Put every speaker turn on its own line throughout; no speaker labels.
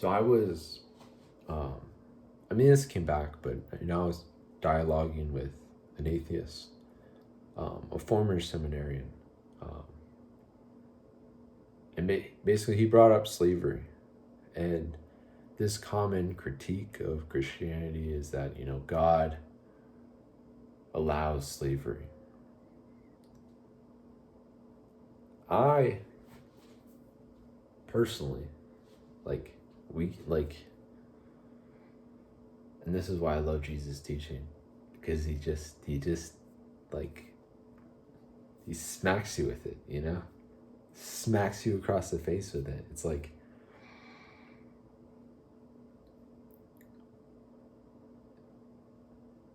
So I was, I mean, this came back, but I was dialoguing with an atheist, a former seminarian, um, and basically he brought up slavery, and this common critique of Christianity is that God allows slavery. I personally like we like and this is why I love Jesus' teaching, because he just like he smacks you with it. Smacks you across the face with it. It's like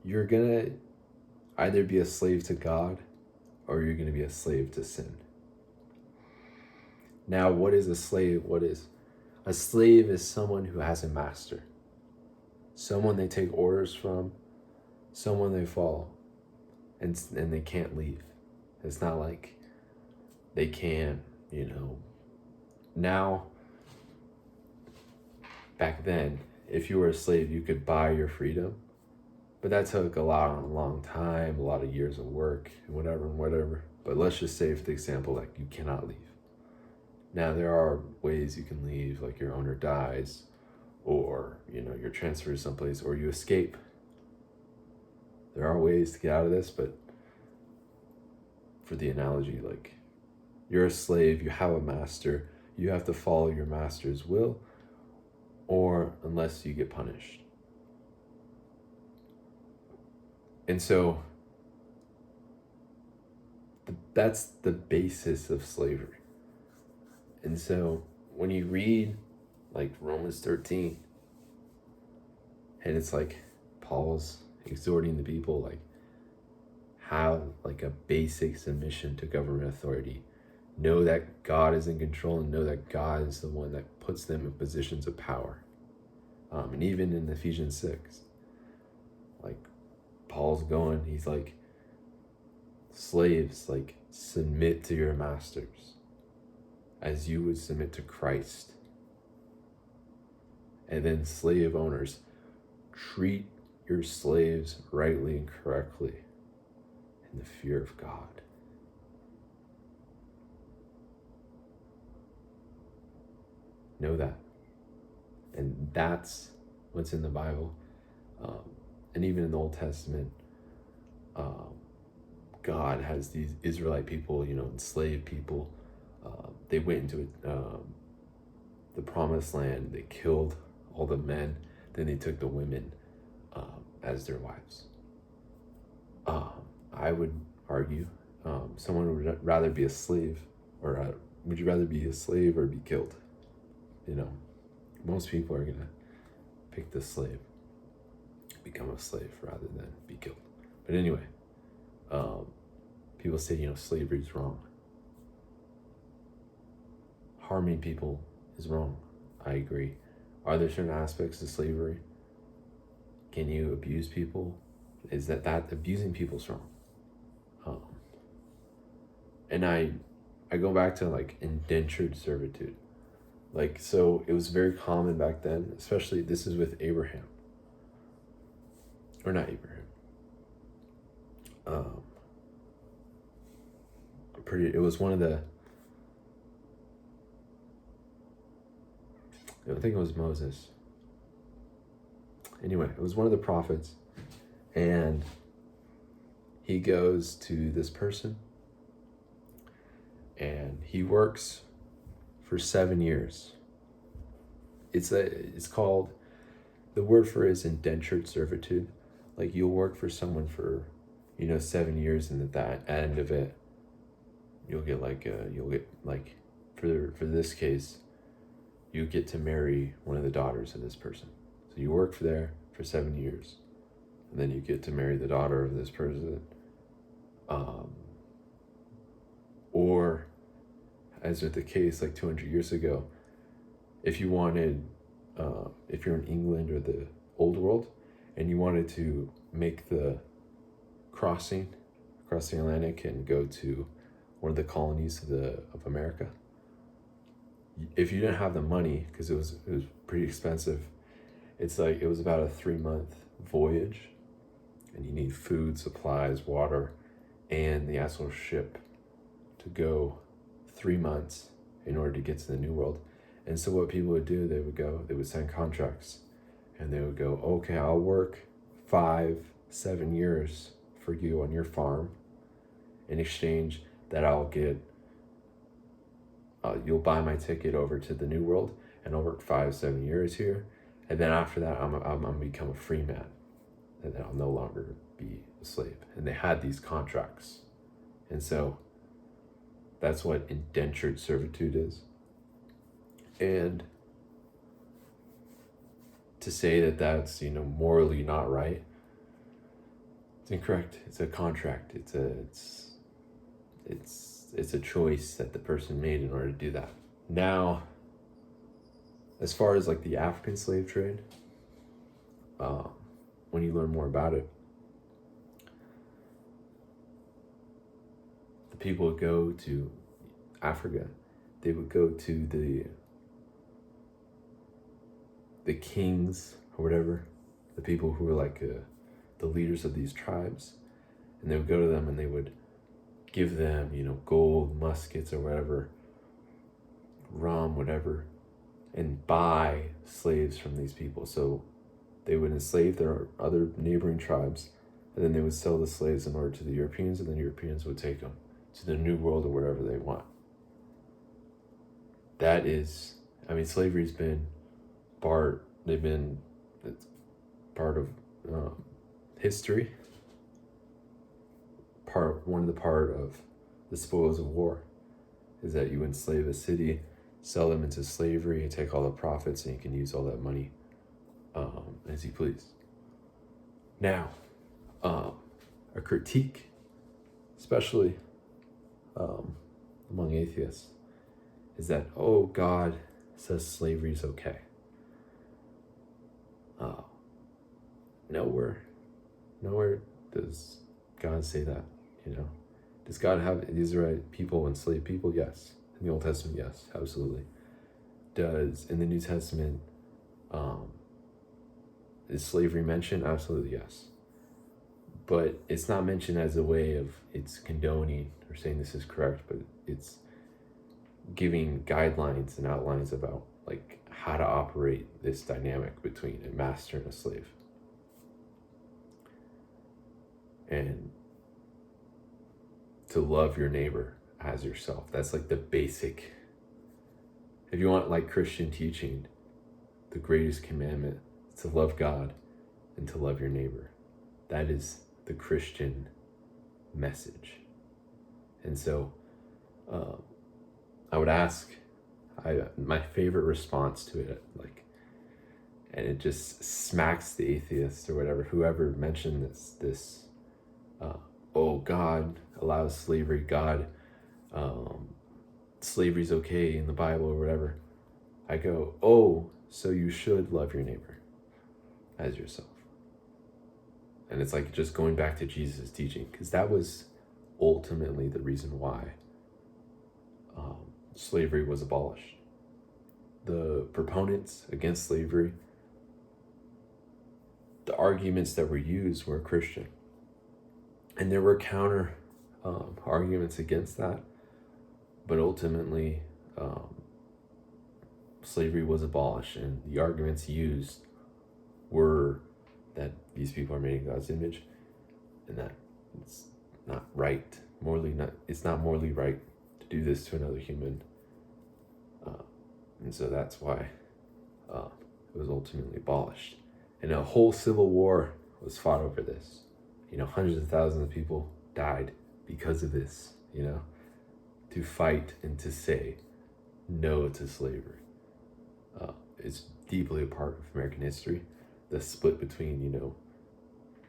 you're gonna either be a slave to God or you're gonna be a slave to sin. Now, what is a slave? A slave is someone who has a master, someone they take orders from, someone they follow, and they can't leave. It's not like they can, Now, back then, if you were a slave, you could buy your freedom, but that took a long time, a lot of years of work, and whatever. But let's just say, for the example, like you cannot leave. Now, there are ways you can leave, like your owner dies, or you're transferred someplace, or you escape. There are ways to get out of this, but for the analogy, like you're a slave, you have a master, you have to follow your master's will, or unless you get punished. And so that's the basis of slavery. And so when you read like Romans 13, and it's like Paul's exhorting the people, like, have like a basic submission to government authority. Know that God is in control, and know that God is the one that puts them in positions of power. And even in Ephesians 6, like Paul's going, he's like, slaves, like, submit to your masters as you would submit to Christ. And then slave owners, treat your slaves rightly and correctly in the fear of God. Know that. And that's what's in the Bible. And even in the Old Testament, God has these Israelite people, enslaved people. They went into the promised land. They killed all the men. Then they took the women as their wives. I would argue someone would rather be a slave, or would you rather be a slave or be killed? Most people are gonna pick the slave, become a slave rather than be killed. But anyway, people say slavery is wrong. Harming people is wrong. I agree. Are there certain aspects of slavery? Can you abuse people? Is that abusing people is wrong? And I go back to like indentured servitude. Like, so it was very common back then, especially this is with Abraham. Or not Abraham. It was one of the, I think it was Moses. Anyway, it was one of the prophets, and he goes to this person, and he works for 7 years. It's called, the word for it is indentured servitude. Like, you'll work for someone for 7 years, and at that end of it, you'll get for this case, you get to marry one of the daughters of this person. So you work there for 7 years, and then you get to marry the daughter of this person. Or, as with the case like 200 years ago, if you wanted, if you're in England or the old world, and you wanted to make the crossing across the Atlantic and go to one of the colonies of America, if you didn't have the money, because it was pretty expensive, it's like it was about a 3-month voyage, and you need food, supplies, water, and the actual ship to go 3 months in order to get to the New World. And so what people would do, they would sign contracts, and they would go, okay, I'll work 5-7 years for you on your farm. In exchange, that I'll get, you'll buy my ticket over to the New World, and I'll work 5-7 years here. And then after that, I'm gonna become a free man, and then I'll no longer be a slave. And they had these contracts. And so that's what indentured servitude is. And to say that that's, morally not right, it's incorrect. It's a contract. It's a choice that the person made in order to do that. Now, as far as like the African slave trade, when you learn more about it, the people would go to Africa. They would go to the kings or whatever, the people who were like the leaders of these tribes, and they would go to them and they would give them, gold, muskets or whatever, rum, whatever, and buy slaves from these people. So they would enslave their other neighboring tribes, and then they would sell the slaves in order to the Europeans, and then the Europeans would take them to the New World or wherever they want. That is, slavery's been it's part of history, one part of the spoils of war, is that you enslave a city, sell them into slavery, and take all the profits, and you can use all that money as you please. Now, a critique, especially among atheists, is that, God says slavery is okay. Nowhere does God say that, Does God have the Israelite people enslaved people? Yes. In the Old Testament, yes, absolutely. Does in the New Testament, is slavery mentioned? Absolutely, yes. But it's not mentioned as a way of it's condoning or saying this is correct, but it's giving guidelines and outlines about like how to operate this dynamic between a master and a slave. And to love your neighbor as yourself. That's like the basic. If you want like Christian teaching, the greatest commandment is to love God and to love your neighbor. That is the Christian message. And so I would ask, my favorite response to it, and it just smacks the atheist or whoever mentioned this God allows slavery, slavery's okay in the Bible or whatever. I go, so you should love your neighbor as yourself. And it's like just going back to Jesus' teaching, because that was ultimately the reason why slavery was abolished. The proponents against slavery, the arguments that were used were Christian. And there were counter arguments against that, but ultimately slavery was abolished, and the arguments used were that these people are made in God's image, and that it's not right, it's not morally right to do this to another human. And so that's why it was ultimately abolished. And a whole civil war was fought over this. Hundreds of thousands of people died because of this, to fight and to say no to slavery. It's deeply a part of American history. The split between,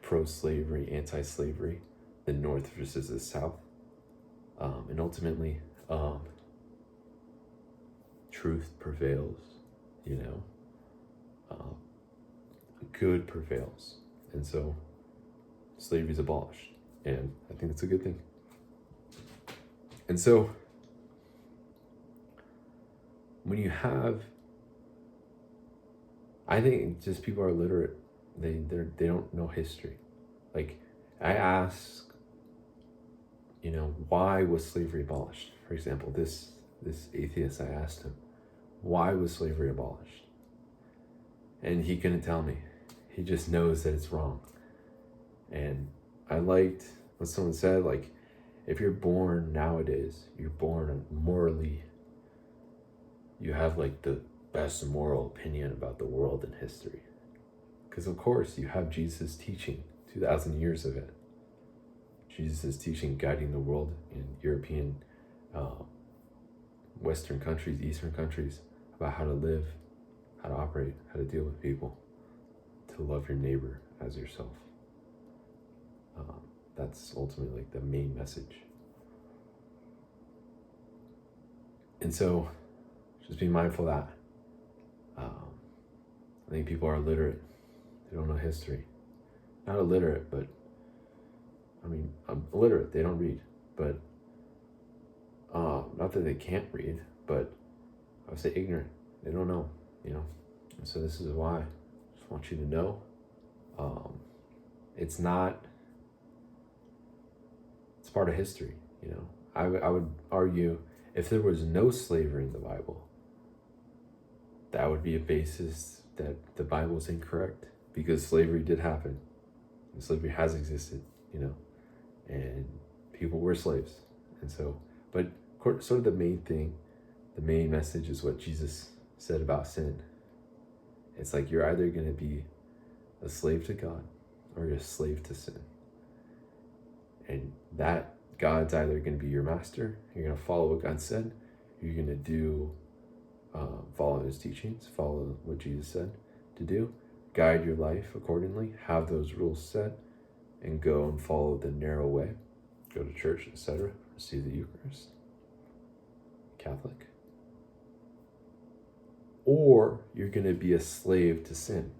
pro-slavery, anti-slavery, the North versus the South. And ultimately, truth prevails, good prevails. And so slavery is abolished, and I think that's a good thing. And so when you have, I think just people are illiterate. They don't know history. Like, I ask, why was slavery abolished? For example, this atheist, I asked him, why was slavery abolished? And he couldn't tell me. He just knows that it's wrong. And I liked what someone said, like, if you're born nowadays, you're born morally, you have like the best moral opinion about the world and history. Because of course you have Jesus' teaching, 2,000 years of it. Jesus' teaching guiding the world in European, Western countries, Eastern countries, about how to live, how to operate, how to deal with people, to love your neighbor as yourself. That's ultimately like the main message. And so just be mindful of that. I think people are illiterate. They don't know history. Not illiterate, but illiterate. They don't read. But not that they can't read, but I would say ignorant. They don't know, And so this is why I just want you to know. It's part of history, I would argue if there was no slavery in the Bible, that would be a basis that the Bible is incorrect, because slavery did happen. And slavery has existed, and people were slaves. And so, but sort of the main message is what Jesus said about sin. It's like you're either going to be a slave to God or you're a slave to sin. And that God's either going to be your master, you're going to follow what God said, you're going to do, follow his teachings, follow what Jesus said to do, guide your life accordingly, have those rules set, and go and follow the narrow way, go to church, etc., receive the Eucharist, Catholic. Or you're going to be a slave to sin.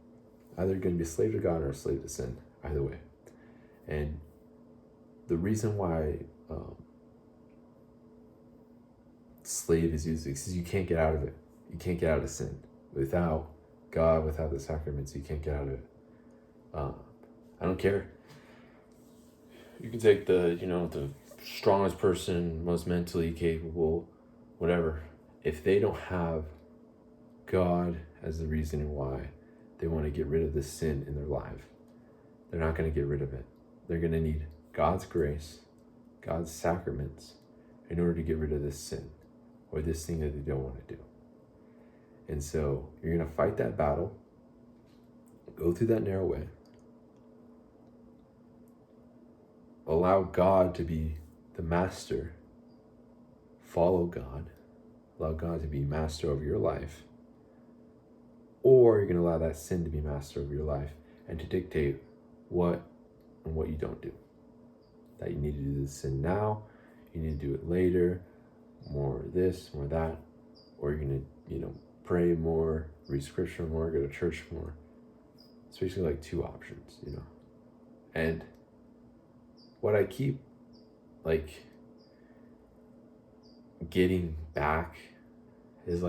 Either you're going to be a slave to God or a slave to sin, either way. And the reason why slave is used is because you can't get out of it. You can't get out of sin. Without God, without the sacraments, you can't get out of it. I don't care. You can take the strongest person, most mentally capable, whatever. If they don't have God as the reasoning why they want to get rid of the sin in their life, they're not going to get rid of it. They're going to need God's grace, God's sacraments, in order to get rid of this sin or this thing that they don't want to do. And so you're going to fight that battle, go through that narrow way, allow God to be the master, follow God, allow God to be master of your life, or you're going to allow that sin to be master of your life and to dictate what and what you don't do. That you need to do this sin now, you need to do it later, more this, more that, or you're going to, pray more, read scripture more, go to church more. It's basically like two options, And what I keep getting back is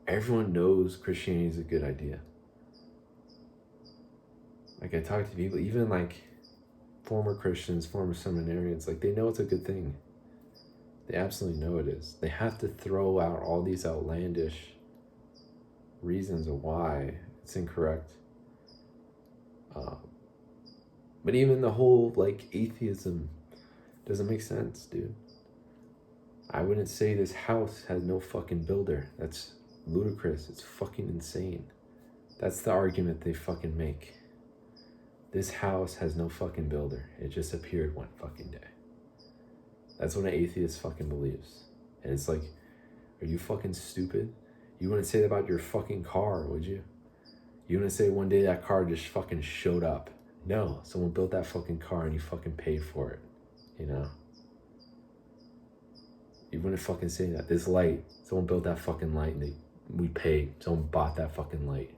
everyone knows Christianity is a good idea. I talk to people, even former Christians, former seminarians, they know it's a good thing. They absolutely know it is. They have to throw out all these outlandish reasons of why it's incorrect. But even the whole atheism doesn't make sense, dude. I wouldn't say this house has no fucking builder. That's ludicrous. It's fucking insane. That's the argument they fucking make. This house has no fucking builder. It just appeared one fucking day. That's what an atheist fucking believes. And it's are you fucking stupid? You wouldn't say that about your fucking car, would you? You wouldn't say one day that car just fucking showed up. No, someone built that fucking car and you fucking paid for it, You wouldn't fucking say that. This light, someone built that fucking light and we paid. Someone bought that fucking light,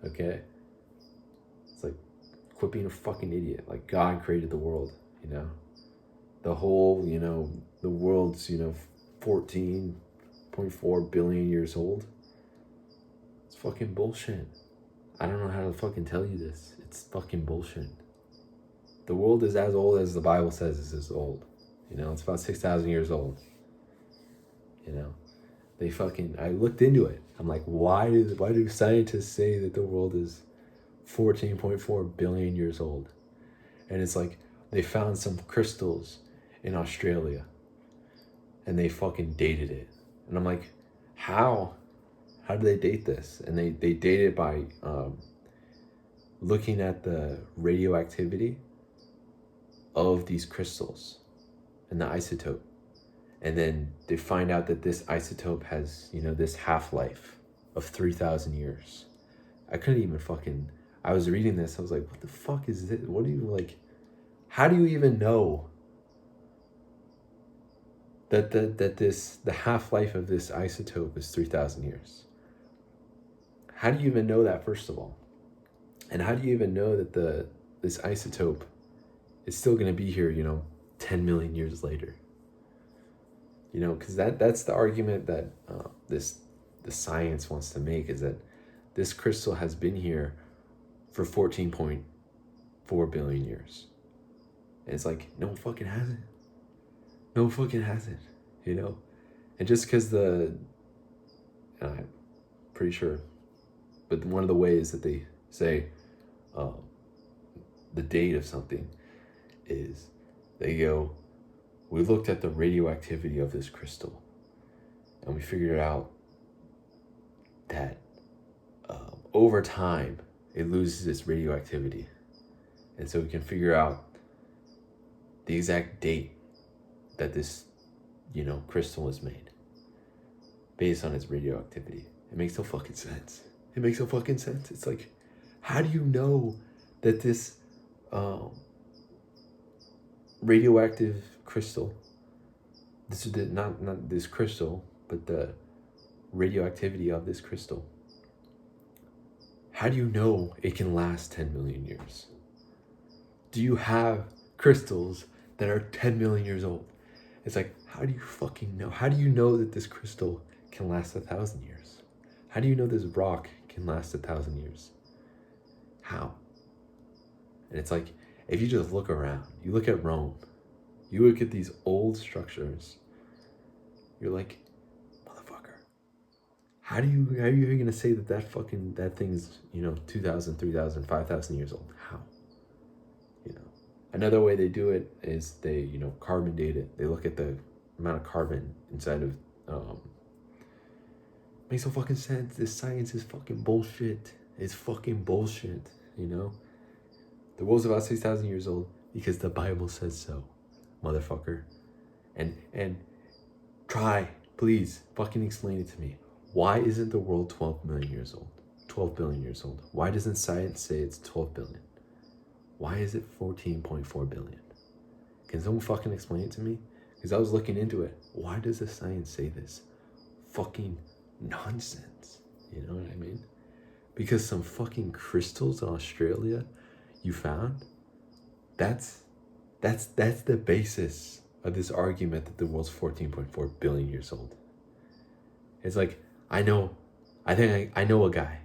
Okay? It's quit being a fucking idiot. God created the world, The whole, the world's, 14 14.4 billion years old. It's fucking bullshit. I don't know how to fucking tell you this. It's fucking bullshit. The world is as old as the Bible says is old. You know, it's about 6,000 years old. You know, I looked into it. I'm like, why do scientists say that the world is 14.4 billion years old? And it's like, they found some crystals in Australia and they fucking dated it. And I'm like, how do they date this? And they date it by looking at the radioactivity of these crystals and the isotope. And then they find out that this isotope has, you know, this half-life of 3,000 years. I couldn't even fucking, I was reading this, I was like, what the fuck is this? What do you, like, how do you even know that the half-life of this isotope is 3,000 years? How do you even know that, first of all? And how do you even know that this isotope is still going to be here, you know, 10 million years later? You know, because that's the argument that the science wants to make, is that this crystal has been here for 14.4 billion years. And it's like, no, it fucking hasn't. No, it fucking hasn't, you know? And just because I'm pretty sure, but one of the ways that they say the date of something is they go, we looked at the radioactivity of this crystal and we figured out that over time it loses its radioactivity. And so we can figure out the exact date that this, you know, crystal was made based on its radioactivity. It makes no fucking sense. It makes no fucking sense. It's like, how do you know that this radioactive crystal, this is not this crystal, but the radioactivity of this crystal, how do you know it can last 10 million years? Do you have crystals that are 10 million years old? It's like, how do you fucking know? How do you know that this crystal can last 1,000 years? How do you know this rock can last 1,000 years? How? And it's like, if you just look around, you look at Rome, you look at these old structures, you're like, motherfucker, how are you gonna say that thing's, you know, 2,000, 3,000, 5,000 years old? How? You know, another way they do it is they, you know, carbon date it. They look at the amount of carbon inside of, makes no fucking sense. This science is fucking bullshit. It's fucking bullshit, you know? The world's about 6,000 years old because the Bible says so, motherfucker. And try, please, fucking explain it to me. Why isn't the world 12 million years old? 12 billion years old? Why doesn't science say it's 12 billion? Why is it 14.4 billion? Can someone fucking explain it to me? Because I was looking into it. Why does the science say this? Fucking nonsense. You know what I mean? Because some fucking crystals in Australia you found, that's the basis of this argument that the world's 14.4 billion years old. It's like, I know a guy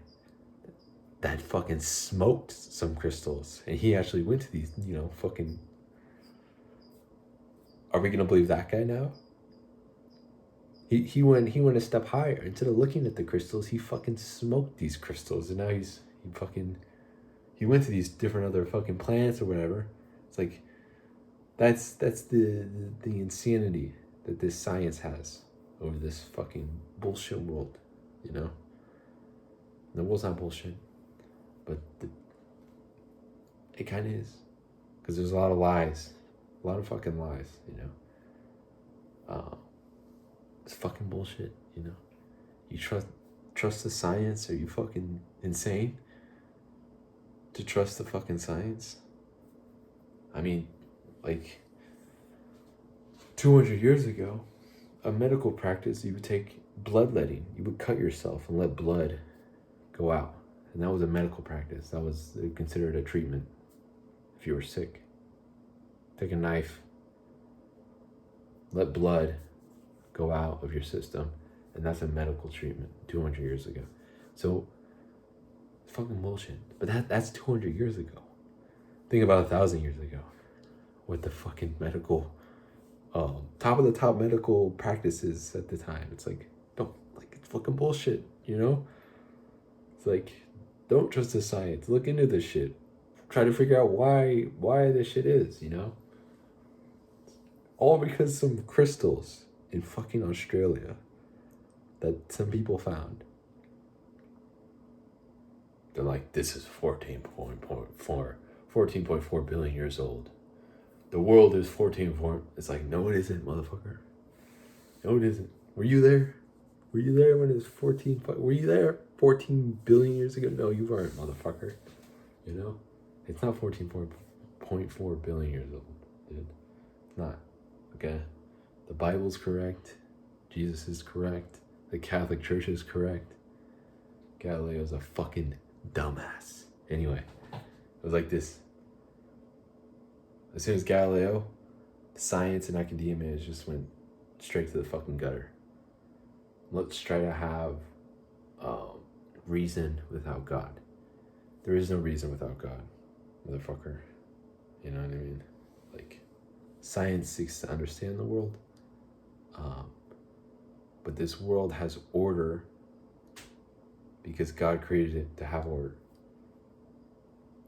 that fucking smoked some crystals, and he actually went to these, you know, fucking, are we gonna believe that guy now? He went a step higher. Instead of looking at the crystals, he fucking smoked these crystals, and now he went to these different other fucking planets or whatever. It's like, that's the insanity that this science has over this fucking bullshit world, you know? The world's not bullshit, but it kind of is, because there's a lot of lies, a lot of fucking lies, you know? It's fucking bullshit, you know? You trust the science? Are you fucking insane to trust the fucking science? I mean, like, 200 years ago, a medical practice, you would take bloodletting. You would cut yourself and let blood go out. And that was a medical practice. That was considered a treatment if you were sick. Take a knife, let blood go out of your system, And that's a medical treatment 200 years ago. So, it's fucking bullshit. But that's 200 years ago. Think about 1,000 years ago. With the fucking medical, top of the top medical practices at the time. It's like, don't, like, it's fucking bullshit, you know? It's like, don't trust the science. Look into this shit. Try to figure out why this shit is, you know? All because some crystals in fucking Australia that some people found. They're like, this is 14.4 billion years old. The world is 14.4. It's like, no, it isn't, motherfucker. No, it isn't. Were you there? Were you there when it was 14? Were you there 14 billion years ago? No, you weren't, motherfucker. You know? It's not 14.4 billion years old, dude. It's not. Okay? The Bible's correct. Jesus is correct. The Catholic Church is correct. Galileo's a fucking dumbass. Anyway, it was like this. As soon as Galileo, science and academia just went straight to the fucking gutter. Let's try to have reason without God. There is no reason without God, motherfucker. You know what I mean? Like, science seeks to understand the world, but this world has order because God created it to have order.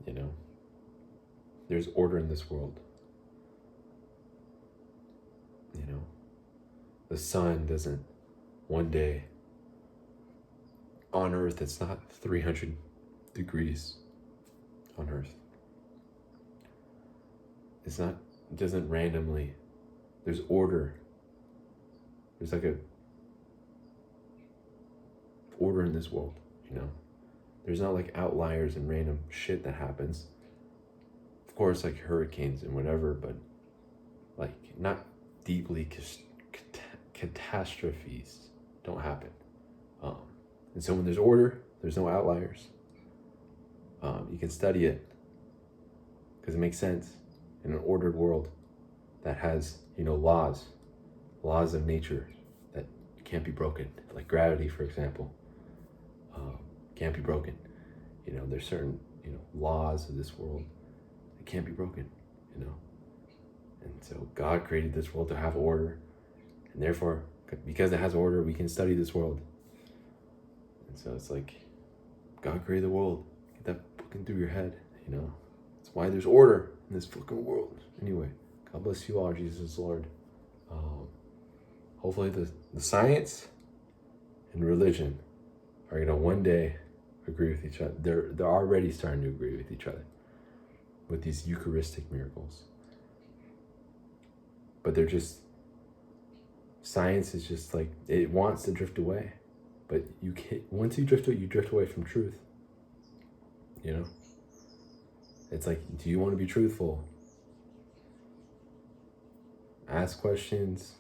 You know? There's order in this world. You know? The sun doesn't, one day, on Earth, it's not 300 degrees on Earth. It doesn't randomly, there's order. There's like a order in this world, you know? There's not like outliers and random shit that happens. Of course, like hurricanes and whatever, but like not deeply catastrophes don't happen. And so when there's order, there's no outliers. You can study it because it makes sense in an ordered world that has, you know, laws of nature that can't be broken, like gravity, for example, can't be broken. You know, there's certain, you know, laws of this world that can't be broken, you know. And so God created this world to have order, and therefore, because it has order, we can study this world. And so it's like, God created the world. Get that fucking through your head, you know. That's why there's order in this fucking world. Anyway, God bless you all, Jesus Lord. Hopefully the science and religion are gonna one day agree with each other. They're already starting to agree with each other with these Eucharistic miracles. But they're just, science is just like, it wants to drift away. But you can't, once you drift away from truth. You know? It's like, do you want to be truthful? Ask questions.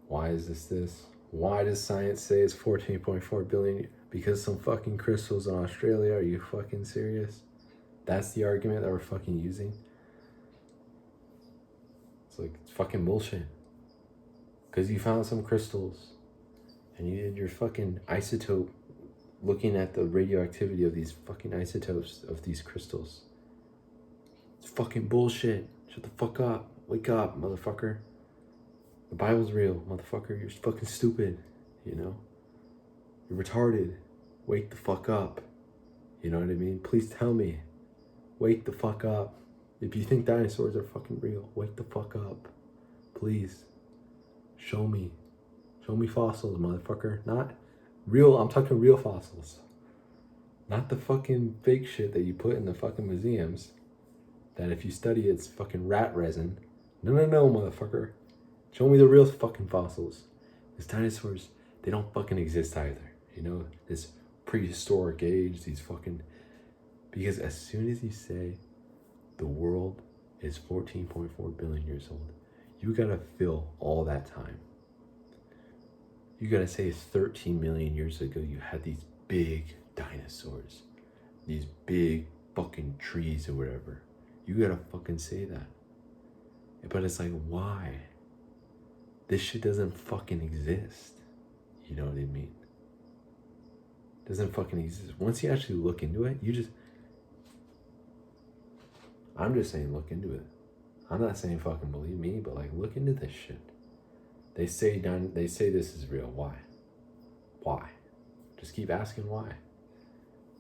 Why is this? Why does science say it's 14.4 billion? Because some fucking crystals in Australia? Are you fucking serious? That's the argument that we're fucking using? It's like, it's fucking bullshit. Because you found some crystals and you did your fucking isotope looking at the radioactivity of these fucking isotopes of these crystals. It's fucking bullshit. Shut the fuck up. Wake up, motherfucker. The Bible's real, motherfucker. You're fucking stupid, you know? You're retarded. Wake the fuck up. You know what I mean? Please tell me. Wake the fuck up. If you think dinosaurs are fucking real, wake the fuck up. Please. Show me. Show me fossils, motherfucker. Not real, I'm talking real fossils. Not the fucking fake shit that you put in the fucking museums. That if you study it's fucking rat resin. No, motherfucker. Show me the real fucking fossils. These dinosaurs, they don't fucking exist either. You know, this prehistoric age, these fucking... Because as soon as you say the world is 14.4 billion years old, you gotta fill all that time. You gotta say 13 million years ago you had these big dinosaurs. These big fucking trees or whatever. You gotta fucking say that. But it's like, why? This shit doesn't fucking exist. You know what I mean? Doesn't fucking exist. Once you actually look into it, I'm just saying look into it. I'm not saying fucking believe me, but like look into this shit. They say this is real. Why? Why? Just keep asking why.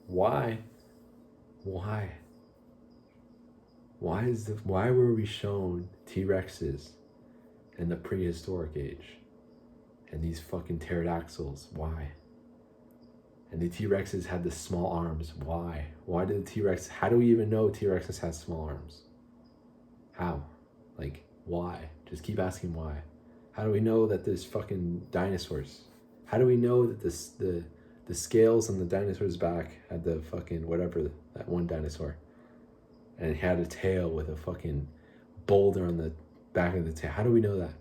Why? Why? Why were we shown T-Rexes in the prehistoric age? And these fucking pterodactyls, why? And the T-Rexes had the small arms, why? Why did the T-Rex, how do we even know T-Rexes had small arms? How? Like, why? Just keep asking why. How do we know that there's fucking dinosaurs? How do we know that the scales on the dinosaur's back had the fucking whatever, that one dinosaur, and it had a tail with a fucking boulder on the back of the tail? How do we know that?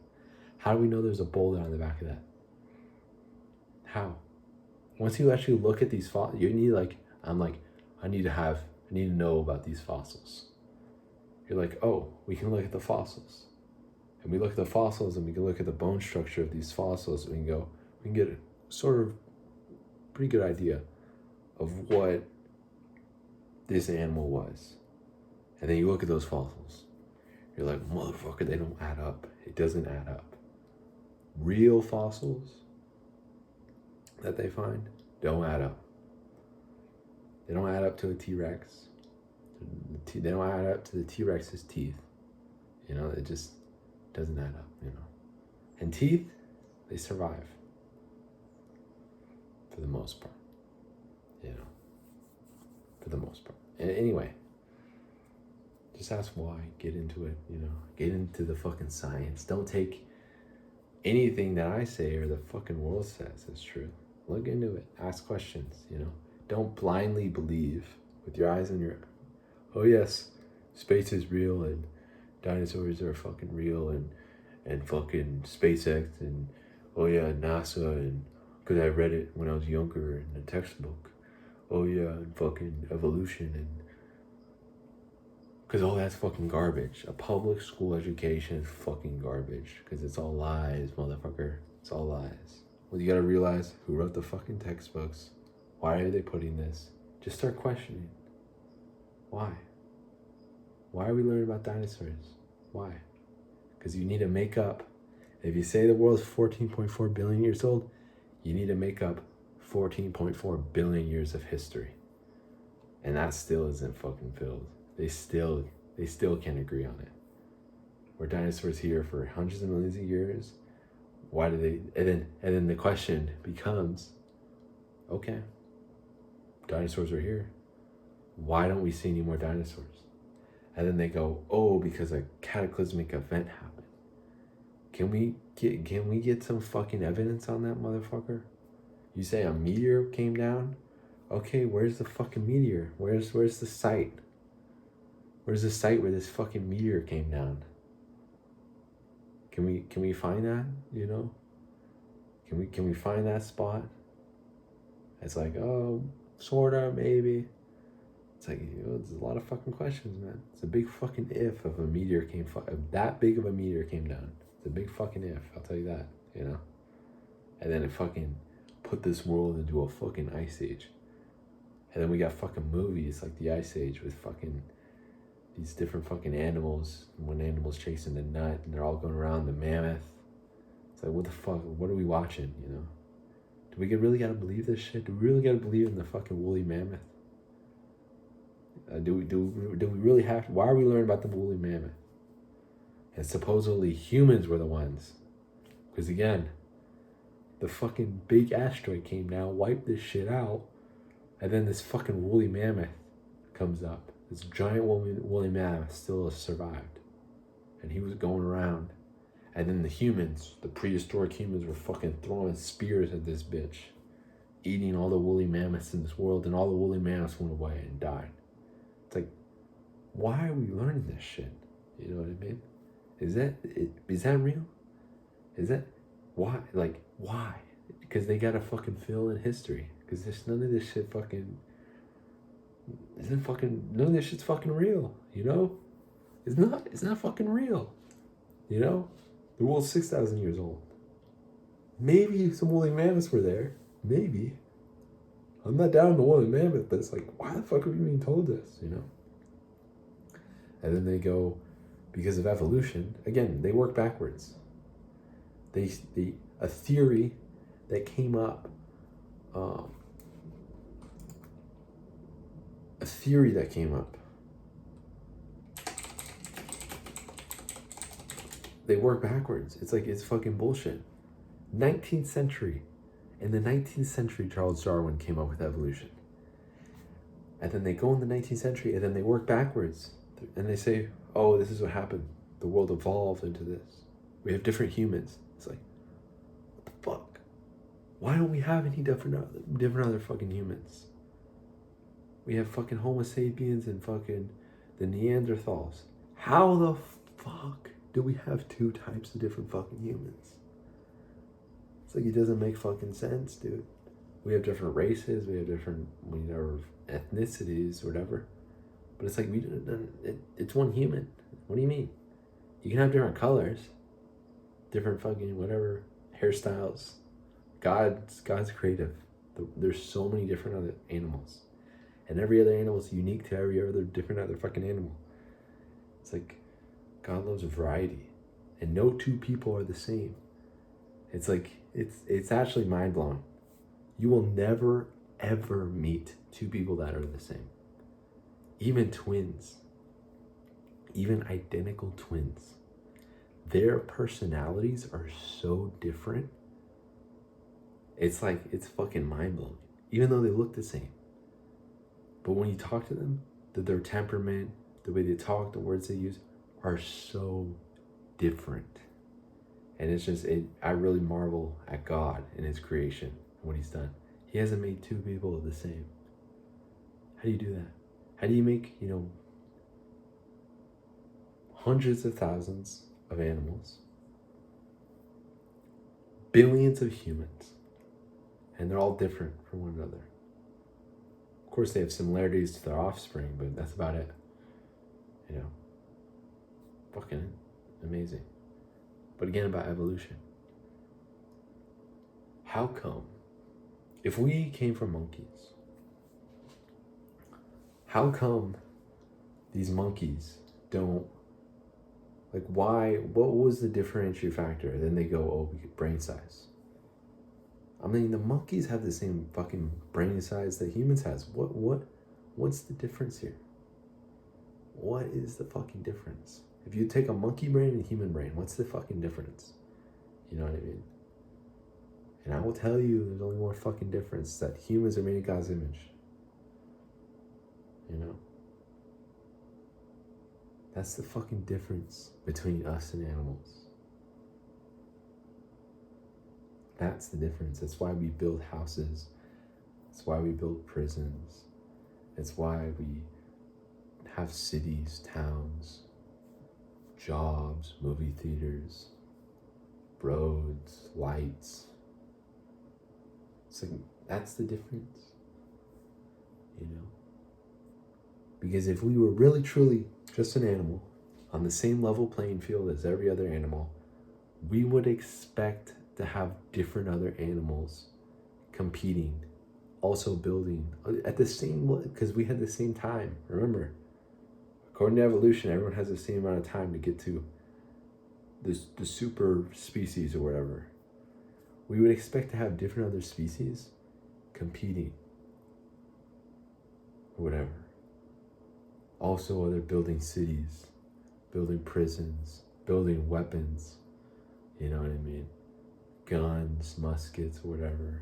How do we know there's a boulder on the back of that? How? Once you actually look at these fossils, you need I need to know about these fossils. You're like, oh, we can look at the fossils. And we look at the fossils and we can look at the bone structure of these fossils and we can get a sort of pretty good idea of what this animal was. And then you look at those fossils. You're like, motherfucker, they don't add up. It doesn't add up. Real fossils that they find don't add up. They don't add up to a T-Rex. They don't add up to the T-Rex's teeth. You know, it just doesn't add up, you know. And teeth, they survive. For the most part. You know. For the most part. And anyway, just ask why. Get into it, you know. Get into the fucking science. Don't take anything that I say or the fucking world says as true. Look into it. Ask questions, you know. Don't blindly believe with your eyes on your, oh yes, space is real and dinosaurs are fucking real and fucking SpaceX and oh yeah, NASA and because I read it when I was younger in the textbook. Oh yeah, and fucking evolution and because all that's fucking garbage. A public school education is fucking garbage because it's all lies, motherfucker. It's all lies. Well, you gotta realize who wrote the fucking textbooks. Why are they putting this? Just start questioning. Why? Why are we learning about dinosaurs? Why? Because you need to make up. If you say the world's 14.4 billion years old, you need to make up 14.4 billion years of history. And that still isn't fucking filled. They still can't agree on it. Were dinosaurs here for hundreds of millions of years? Why do they? And then the question becomes, okay, dinosaurs are here. Why don't we see any more dinosaurs? And then they go, oh, because a cataclysmic event happened. Can we get some fucking evidence on that, motherfucker? You say a meteor came down? Okay, where's the fucking meteor? Where's the site? Where's the site where this fucking meteor came down? Can we find that, you know? Can we find that spot? It's like, oh, sorta, maybe. It's like, you know, there's a lot of fucking questions, man. It's a big fucking if a meteor if that big of a meteor came down. It's a big fucking if, I'll tell you that, you know? And then it fucking put this world into a fucking ice age. And then we got fucking movies like the Ice Age with fucking these different fucking animals. One animal's chasing the nut and they're all going around the mammoth. It's like, what the fuck? What are we watching, you know? Do we really gotta believe this shit? Do we really gotta believe in the fucking woolly mammoth? Do we really have to? Why are we learning about the woolly mammoth? And supposedly humans were the ones. Because again, the fucking big asteroid came down, wiped this shit out, and then this fucking woolly mammoth comes up. This giant woolly mammoth still survived. And he was going around. And then the humans, the prehistoric humans, were fucking throwing spears at this bitch. Eating all the woolly mammoths in this world, and all the woolly mammoths went away and died. It's like, why are we learning this shit? You know what I mean? Is that real? Is that, why? Like, why? Because they gotta fucking fill in history. Because there's none of this shit fucking, none of this shit's fucking real, you know? It's not fucking real, you know? The world's 6,000 years old. Maybe some woolly mammoths were there. Maybe. I'm not down to woolly mammoth, but it's like, why the fuck are we being told this, you know? And then they go, because of evolution, again, they work backwards. A theory that came up, they work backwards. It's like, it's fucking bullshit. 19th century. In the 19th century, Charles Darwin came up with evolution. And then they go in the 19th century and then they work backwards. And they say, oh, this is what happened. The world evolved into this. We have different humans. It's like, what the fuck? Why don't we have any different other fucking humans? We have fucking Homo sapiens and fucking the Neanderthals. How the fuck do we have two types of different fucking humans? It's like, it doesn't make fucking sense, dude. We have different races, we have different, ethnicities, whatever. But it's like, it's one human. What do you mean? You can have different colors, different fucking whatever, hairstyles. God's creative. There's so many different other animals. And every other animal is unique to every other different other fucking animal. It's like, God loves variety. And no two people are the same. It's like, it's actually mind-blowing. You will never, ever meet two people that are the same. Even twins. Even identical twins. Their personalities are so different. It's like, it's fucking mind-blowing. Even though they look the same. But when you talk to them, their temperament, the way they talk, the words they use are so different. And it's just, I really marvel at God and his creation, what he's done. He hasn't made two people the same. How do you do that? How do you make, hundreds of thousands of animals, billions of humans, and they're all different from one another? Of course, they have similarities to their offspring, but that's about it. Fucking amazing. But again, about evolution. How come, if we came from monkeys, how come these monkeys don't, why, what was the differentiating factor? Then they go, oh, we get brain size. I mean, the monkeys have the same fucking brain size that humans has. What's the difference here? What is the fucking difference? If you take a monkey brain and a human brain, what's the fucking difference? You know what I mean? And I will tell you, there's only one fucking difference, that humans are made in God's image. That's the fucking difference between us and animals. That's the difference. That's why we build houses. That's why we build prisons. It's why we have cities, towns, jobs, movie theaters, roads, lights. It's like, that's the difference. Because if we were really, truly just an animal on the same level playing field as every other animal, we would expect to have different other animals competing, also building at the same, because we had the same time. Remember, according to evolution, everyone has the same amount of time to get to the super species or whatever. We would expect to have different other species competing or whatever. Also, other building cities, building prisons, building weapons, you know what I mean? Guns, muskets, whatever.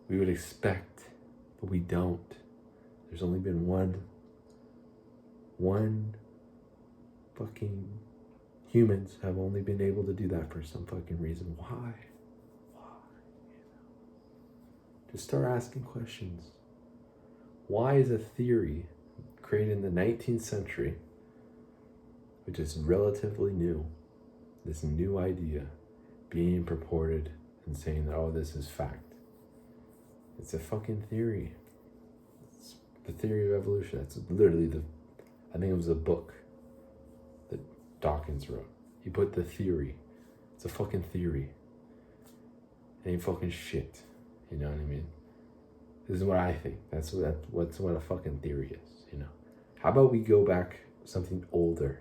We would expect, but we don't. There's only been one fucking, humans have only been able to do that for some fucking reason. Why? Just start asking questions. Why is a theory created in the 19th century, which is relatively new, this new idea being purported and saying that, oh, this is fact? It's a fucking theory. It's the theory of evolution. That's literally I think it was a book that Dawkins wrote. He put the theory. It's a fucking theory. It ain't fucking shit. You know what I mean? This is what I think. That's what a fucking theory is, you know? How about we go back something older?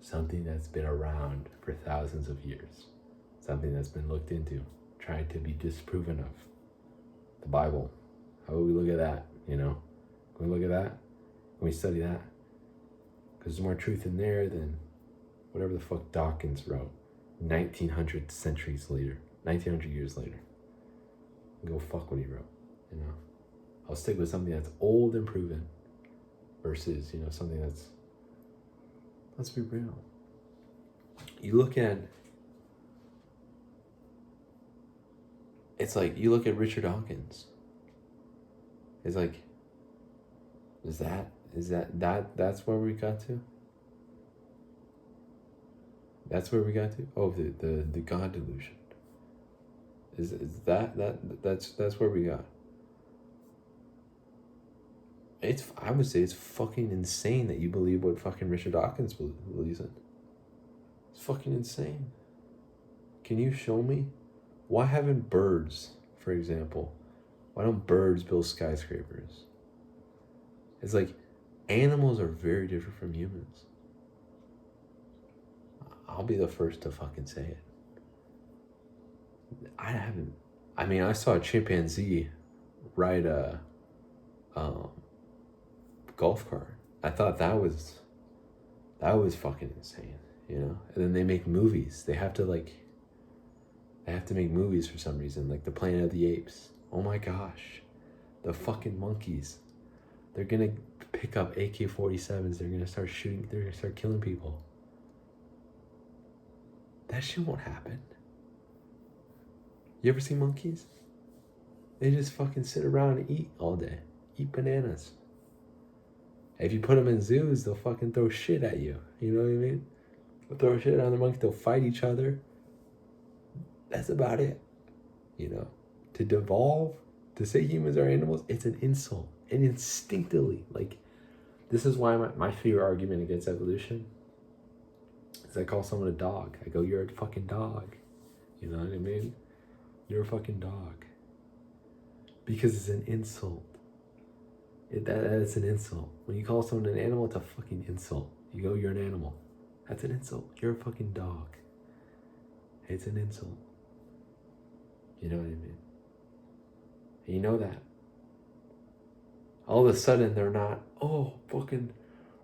Something that's been around for thousands of years. Something that's been looked into, tried to be disproven of. The Bible. How about we look at that, you know? Can we look at that? Can we study that? Because there's more truth in there than whatever the fuck Dawkins wrote 1900 centuries later, 1900 years later. Go fuck what he wrote, you know? I'll stick with something that's old and proven versus, you know, something that's, let's be real. You look at, it's like, you look at Richard Dawkins. It's like, that's where we got to? That's where we got to? Oh, the God delusion. Is that's where we got. I would say it's fucking insane that you believe what fucking Richard Dawkins believes in. It's fucking insane. Can you show me? Why haven't birds, for example, why don't birds build skyscrapers? It's like, animals are very different from humans. I'll be the first to fucking say it. I saw a chimpanzee ride a golf cart. I thought that was fucking insane, you know? And then they make movies. They have to make movies for some reason, like the Planet of the Apes. Oh my gosh. The fucking monkeys. They're gonna pick up AK-47s. They're gonna start shooting. They're gonna start killing people. That shit won't happen. You ever see monkeys? They just fucking sit around and eat all day. Eat bananas. If you put them in zoos, they'll fucking throw shit at you. You know what I mean? They'll throw shit at the monkey. They'll fight each other. That's about it. You know? To devolve, to say humans are animals, it's an insult. And instinctively, like, this is why my favorite argument against evolution is I call someone a dog. I go, you're a fucking dog. You know what I mean? You're a fucking dog. Because it's an insult. That is an insult. When you call someone an animal, it's a fucking insult. You go, you're an animal. That's an insult. You're a fucking dog. It's an insult. You know what I mean? And you know that. All of a sudden, they're not, oh, fucking,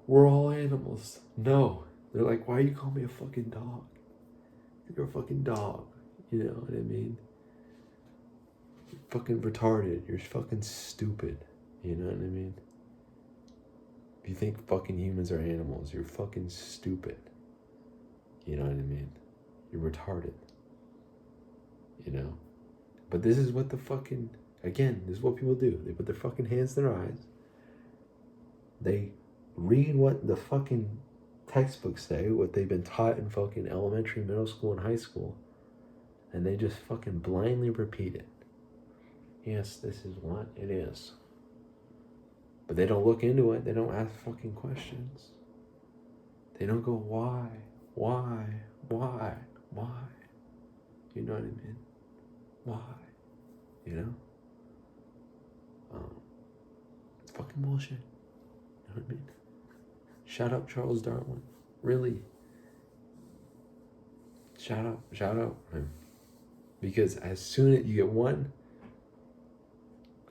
we're all animals. No. They're like, why you call me a fucking dog? You're a fucking dog. You know what I mean? You're fucking retarded. You're fucking stupid. You know what I mean? If you think fucking humans are animals, you're fucking stupid. You know what I mean? You're retarded. You know? But this is what this is what people do. They put their fucking hands in their eyes. They read what the fucking textbooks say, what they've been taught in fucking elementary, middle school, and high school. And they just fucking blindly repeat it. Yes, this is what it is. But they don't look into it. They don't ask fucking questions. They don't go, why? You know what I mean? Why? You know? It's fucking bullshit. You know what I mean? Shout out Charles Darwin. Really. Shout out him. Because as soon as you get one,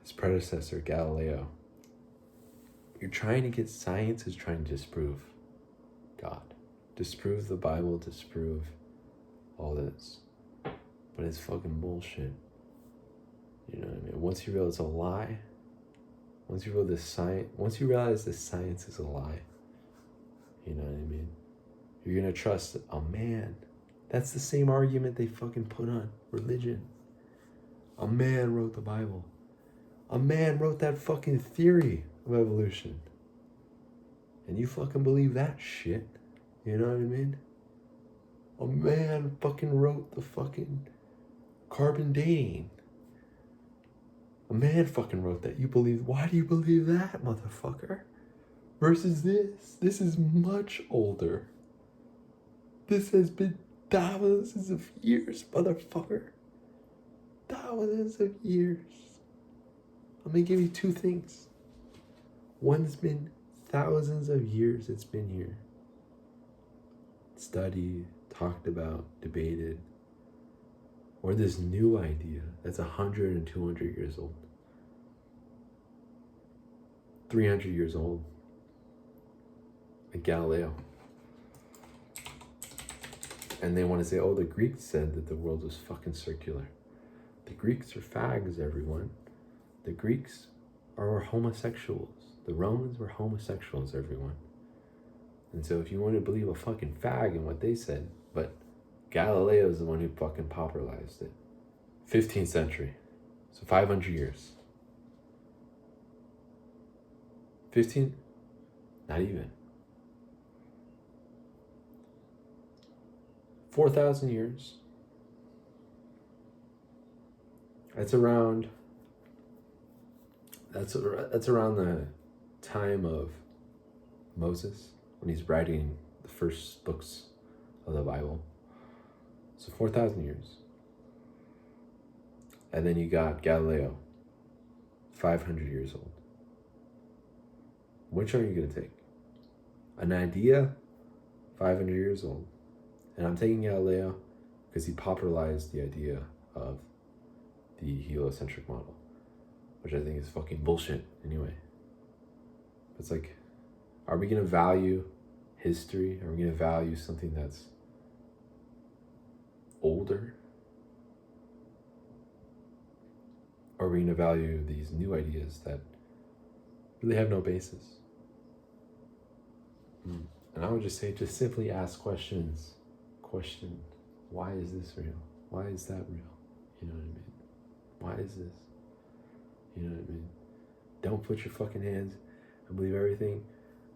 his predecessor, Galileo, you're trying to get science is trying to disprove God. Disprove the Bible, disprove all this. But it's fucking bullshit. You know what I mean? Once you realize it's a lie, once you realize this science is a lie, you know what I mean? You're gonna trust a man. That's the same argument they fucking put on religion. A man wrote the Bible. A man wrote that fucking theory of evolution. And you fucking believe that shit. You know what I mean? A man fucking wrote the fucking carbon dating. A man fucking wrote that. You believe, why do you believe that, motherfucker? Versus this. This is much older. This has been thousands of years, motherfucker. Thousands of years. I'm going to give you two things. One's been thousands of years it's been here. Studied, talked about, debated. Or this new idea that's 100 and 200 years old. 300 years old. Like Galileo. And they want to say, oh, the Greeks said that the world was fucking circular. The Greeks are fags, everyone. The Greeks are homosexuals. The Romans were homosexuals, everyone. And so if you want to believe a fucking fag in what they said, but Galileo is the one who fucking popularized it. 15th century. So 500 years. 15? Not even. 4,000 years. That's around the time of Moses when he's writing the first books of the Bible. So 4,000 years. And then you got Galileo, 500 years old. Which are you going to take? An idea, 500 years old. And I'm taking Galileo because he popularized the idea of the heliocentric model, which I think is fucking bullshit anyway. It's like, are we going to value history? Are we going to value something that's older? Or are we going to value these new ideas that really have no basis? And I would just say, just simply ask questions. Question, why is this real? Why is that real? You know what I mean? Why is this? You know what I mean? Don't put your fucking hands and believe everything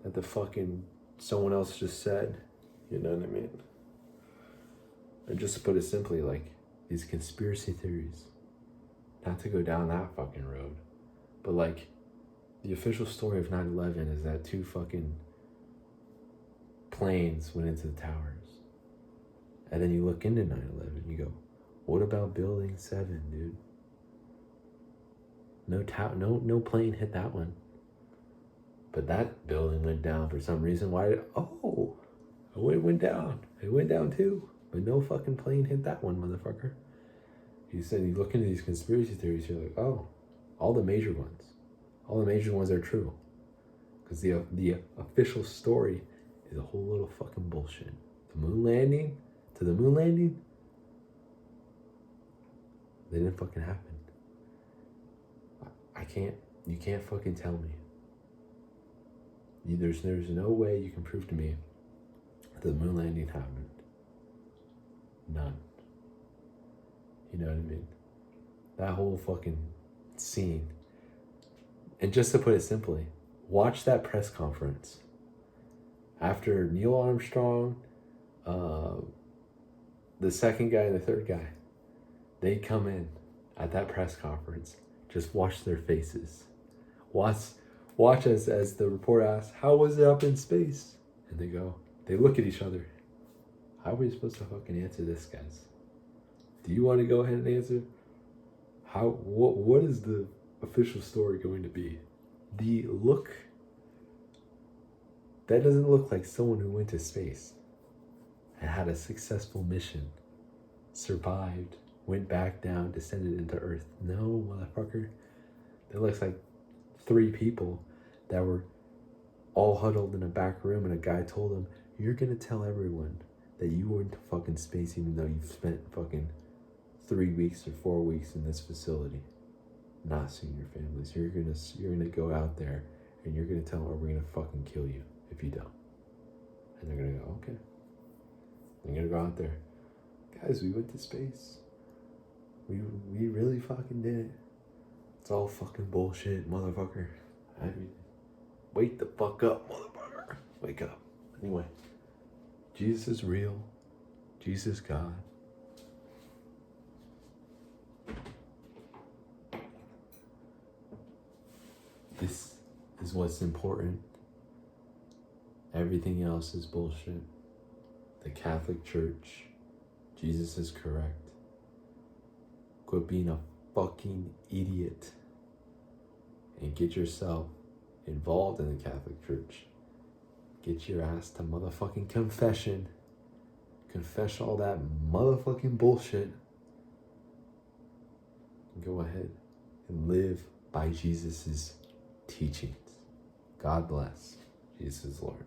that the fucking someone else just said. You know what I mean? And just to put it simply, like, these conspiracy theories. Not to go down that fucking road, but like, the official story of 9/11 is that 2 fucking planes went into the towers. And then you look into 9/11, you go, what about Building 7, dude? No plane hit that one. But that building went down for some reason. It went down. It went down too. But no fucking plane hit that one, motherfucker. You said you look into these conspiracy theories, you're like, oh, all the major ones are true. Because the official story is a whole little fucking bullshit. The moon landing, they didn't fucking happen. You can't fucking tell me. There's no way you can prove to me that the moon landing happened. None. You know what I mean? That whole fucking scene. And just to put it simply, watch that press conference. After Neil Armstrong, the second guy and the third guy, they come in at that press conference. Just watch their faces. Watch as the reporter asks, how was it up in space? And they look at each other. How are we supposed to fucking answer this, guys? Do you want to go ahead and answer? What is the official story going to be? The look, that doesn't look like someone who went to space and had a successful mission, survived, went back down, descended into Earth. No, motherfucker. That looks like 3 people that were all huddled in a back room, and a guy told them, you're gonna tell everyone that you went to fucking space even though you've spent fucking 3 weeks or 4 weeks in this facility not seeing your families. You're gonna go out there and you're gonna tell them, or we're gonna fucking kill you if you don't. And they're gonna go, okay. They're gonna go out there. Guys, we went to space. We really fucking did it. It's all fucking bullshit, motherfucker. I mean, wake the fuck up, motherfucker. Wake up. Anyway, Jesus is real. Jesus is God. This is what's important. Everything else is bullshit. The Catholic Church, Jesus is correct. Quit being a fucking idiot and get yourself involved in the Catholic Church. Get your ass to motherfucking confession. Confess all that motherfucking bullshit. And go ahead and live by Jesus's teachings. God bless. Jesus is Lord.